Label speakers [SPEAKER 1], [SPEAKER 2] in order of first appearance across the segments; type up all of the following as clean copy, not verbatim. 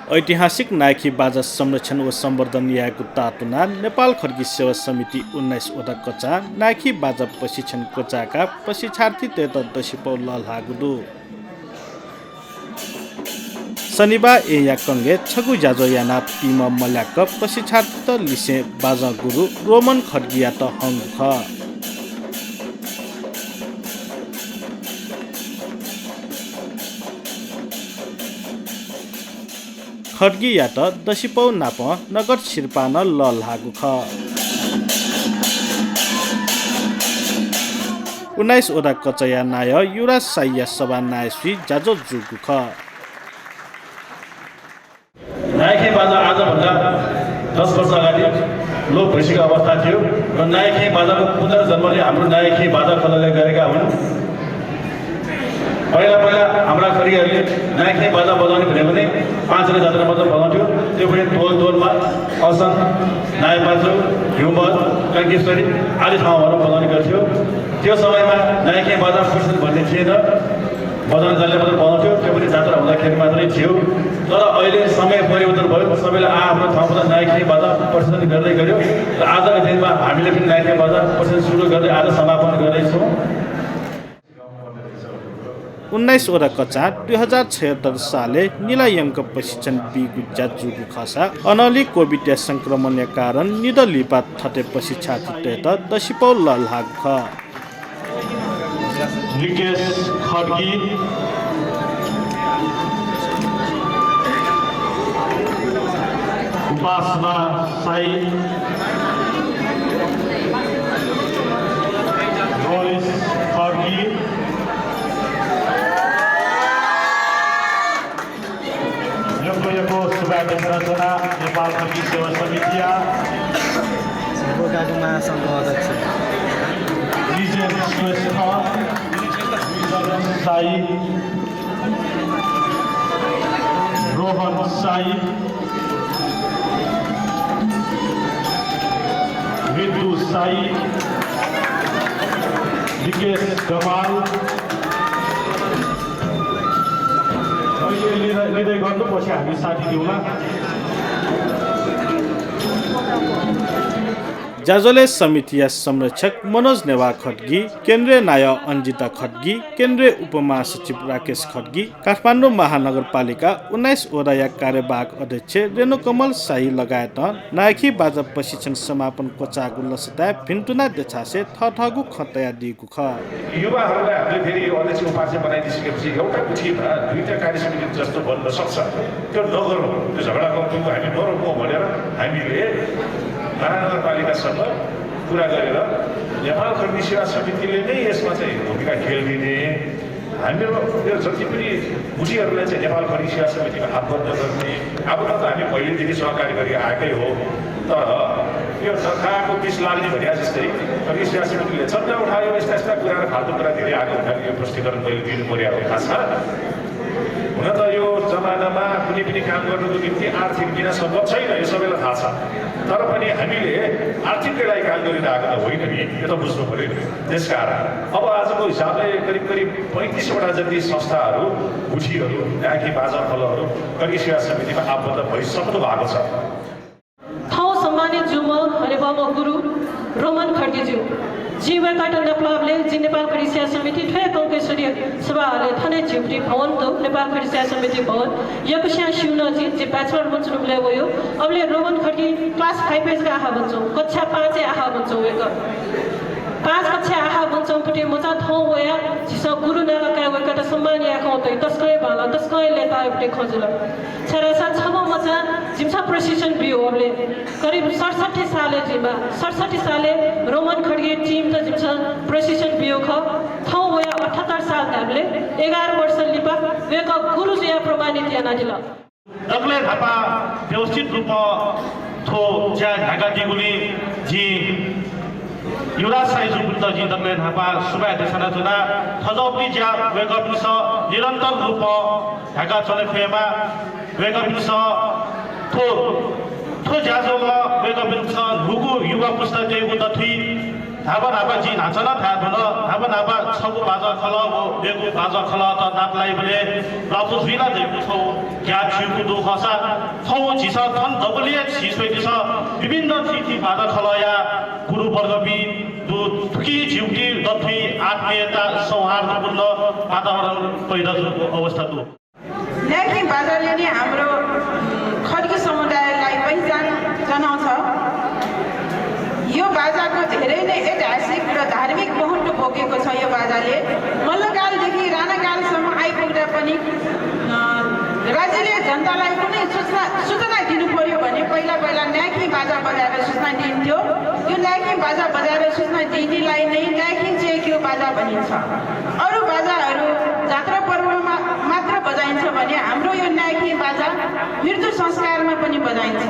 [SPEAKER 1] ऐतिहासिक नायकी बाजा संरक्षण व सम्वर्धन याको तातुना नेपाल खड्गी सेवा समिति 19 वटा कच्चा नायकी बाजा प्रशिक्षण कोचाका प्रशिक्षार्थी तेत दशिपौ ललहागुदु शनिबार या कंगे छगु जाजो याना पिम मल्याक प्रशिक्षार्थी त लिसे बाजा गुरु रोमन खड्गिया त हंगख खड्गी या त दशिपौ नाप नगद शिर्पान ललहागु ख 19 वटा कचया नाय युरा साइया सभा नायश्री जाजो जुगु ख
[SPEAKER 2] नायकी बाजा आजभन्दा 10 वर्ष अगाडि लोप भइसकेको अवस्था थियो र नायकी बाजाको पुनर्जन्मले हाम्रो नायकी बाजा खोलाले गरेका हुन्। पहिला हाम्रा खड्गीहरूले नायकी बाजा बजाउने भनेको पनि 5 जना जात्रा मात्र बजाउँथ्यो। त्यो पनि टोलमा असन नायपाचो हिउँबल काङ्केश्वरी आदि ठाउँहरू बजाउने गर्थ्यो। त्यो समयमा नायकी बाजा प्रशिक्षण भन्ने थिएन, बजाउने जसले मात्र बजाउँथ्यो, त्यो पनि जात्रा हुँदाखेरि मात्रै थियो। तर अहिले समय परिवर्तन भयो, सबैले आफ्नो ठाउँमा नायकी बाजा प्रशिक्षण गर्दै गऱ्यो र आजको दिनमा हामीले पनि नायकी बाजा प्रशिक्षण सुरु गर्दै आज समापन गर्दैछौँ।
[SPEAKER 1] 19 वटा कच्चा 2076 साले निलायंक प्रशिक्षण बिगुज्जा जुगु खसा अनली कोभिड संक्रमण कारण निदलिपा थटे प्रशिक्षार्थी त दशिपौ ललहाग ख
[SPEAKER 2] निकेश खड्गी उपासना साई रोलिस खड्गी रचना नेपाल खड्गी सेवा समिति
[SPEAKER 3] महासङ्घ अध्यक्ष
[SPEAKER 2] रिजेन श्रेष्ठ साई रोहन साई विदु साई निकेश गमाल लिँदै गर्नुपर्छ हामी साथी दिउँला।
[SPEAKER 1] जाजोले समितिया संरक्षक मनोज नेवा खड्गी, केन्द्रीय नाय अन्जिता खड्गी, केन्द्रीय उपमहासचिव राकेश खड्गी, काठमाडौँ महानगरपालिका 19 वटा कार्यवाहक अध्यक्ष रेणुकमल शाही लगायत नायकी बाजा प्रशिक्षण समापन कोचागु लसता भिन्टुना देछासे थठगु खतया दिगु ख
[SPEAKER 4] युवाहरूलाई हामीले फेरि अध्यक्ष उपाध्यक्ष बनाइदिसकेपछि एउटा गुठीमा दुईटा कार्य समिति जस्तो बन्न सक्छ। त्यो नगरौँ, त्यो झगडा गर्नु हामी नरोकौँ भनेर हामीले महानगरपालिकासँग कुरा गरेर नेपाल खड्गी सेवा समितिले नै यसमा चाहिँ भूमिका खेलिदिने, हामीहरू यो जति पनि गुठीहरूलाई चाहिँ नेपाल खड्गी सेवा समितिमा आबद्ध गर्ने। अब त हामी पहिलेदेखि सहकारी गरी आएकै हो, तर यो सरकारको पिस लाग्ने भने जस्तै खड्गी सेवा समितिले चन्दा उठायो, यस्ता कुरा र फाल्तु कुरा धेरै आएको हुँदाखेरि यो प्रष्टीकरण पहिले दिनु पर्यो थाहा छ। हुन त यो जमानामा कुनै पनि काम गर्नुको निम्ति आर्थिक दिन सम्भव छैन, यो सबैलाई थाहा छ। तर पनि हामीले आर्थिक लडाइँ काम गरिरहेको त होइन नि, यो त बुझ्नु पऱ्यो नि। त्यसकारण अब आजको हिसाबले करिब 35 वटा जति संस्थाहरू गुठीहरू नायकी बाजा खोलाहरू खड्गी सेवा समितिमा आबद्ध भइसक्नु भएको छ।
[SPEAKER 5] ठाउँ सम्मानित जुम हरिबाम गुरु रोमन खड्गीज्यू जीव काटन नपलावले जी नेपाल खड्गी सेवा समिति ठे कङ्केश्वरी सभाले थने झिप्टी भवन तो नेपाल खड्गी सेवा समिति भवन यकुश्या शिवनजी जे बैचलर बन्चु ले भयो अबले रोमन खड्गी क्लास 5 पेज का आहा बन्छौ कक्षा 5 आहा बन्छौ एक 5 कक्षा आहा बन्छौ पटे मचा थौ वया जिस गुरु नालका वकट सम्मान या खौ त तस्कै भाला तस्कै लेता पटे खोजल छरासा छबो मचा जिम्सा प्रशिक्षण बियो अबले करिब 67 साले जिमा 67 साले रोमन खड्गी टीम त जिम्सा प्रशिक्षण बियो ख थौ वया 78 साल ताबले 11 वर्ष लिपा वेका गुरु या प्रमाणित या नाजिल
[SPEAKER 2] अगले थापा व्यवस्थित रूपमा थो ज्या ढाका दिगुली जी युवराज साई जुपुत जी दगले थापा सुबा देशना जुना थजौपी ज्या वेकअप निस निरन्तर रूपमा ढाका चले फेमा वेकअप निस थो जाजोमा वेकअप निस हुगु युवा पुस्ता जेगु दथि धाबा धाबा जी नाचना था भन धाबा धाबा सब बाजा खला वो बेगु बाजा खला त नातलाई बले रातो जुइला देखु छौ क्या छिउ दु खसा छौ छिसा थन दबलिए छिसै दिस विभिन्न थिथि बाजा खलाया गुरु वर्गबी दु थुकी झिउटी दथि आत्मीयता सौहार्दपूर्ण वातावरण पैदा भएको अवस्था दु
[SPEAKER 3] ल्याखी बाजाले नै हाम्रो खड्की समुदायलाई पहिचान जनाउँछ यो बाजाको धेरै नै ऐतिहासिक र धार्मिक महत्त्व बोकेको छ यो बाजाले मल्लकालदेखि राणाकालसम्म आइपुग्दा पनि राज्यले जनतालाई कुनै सूचना दिनु पर्यो भने पहिला ल्याखी बाजा बजाएर सूचना दिन्थ्यो यो ल्याखी बाजा बजाएर सूचना दिनेलाई नै ल्याखी चेक्यो बाजा भनिन्छ अरू बाजाहरू जात्रा पर्वमा मात्र बजाइन्छ भने हाम्रो यो ल्याखी बाजा मृत्यु संस्कारमा पनि बजाइन्छ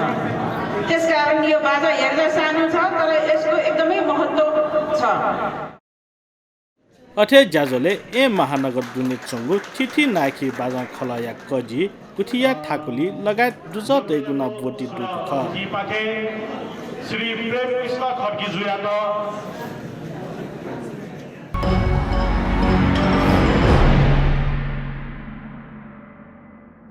[SPEAKER 3] त्यसकारण यो बाजा हेर्दा सानो छ तर यसको एकदमै महत्त्व छ
[SPEAKER 1] अठे जाजोले ए महानगर दुनित चंगु थिथि नाखी बाजा खलाया कजी कुथिया ठाकुली लगायत दुज दैगुना बोटी दुख
[SPEAKER 2] श्री प्रेम कृष्ण खड्की जुया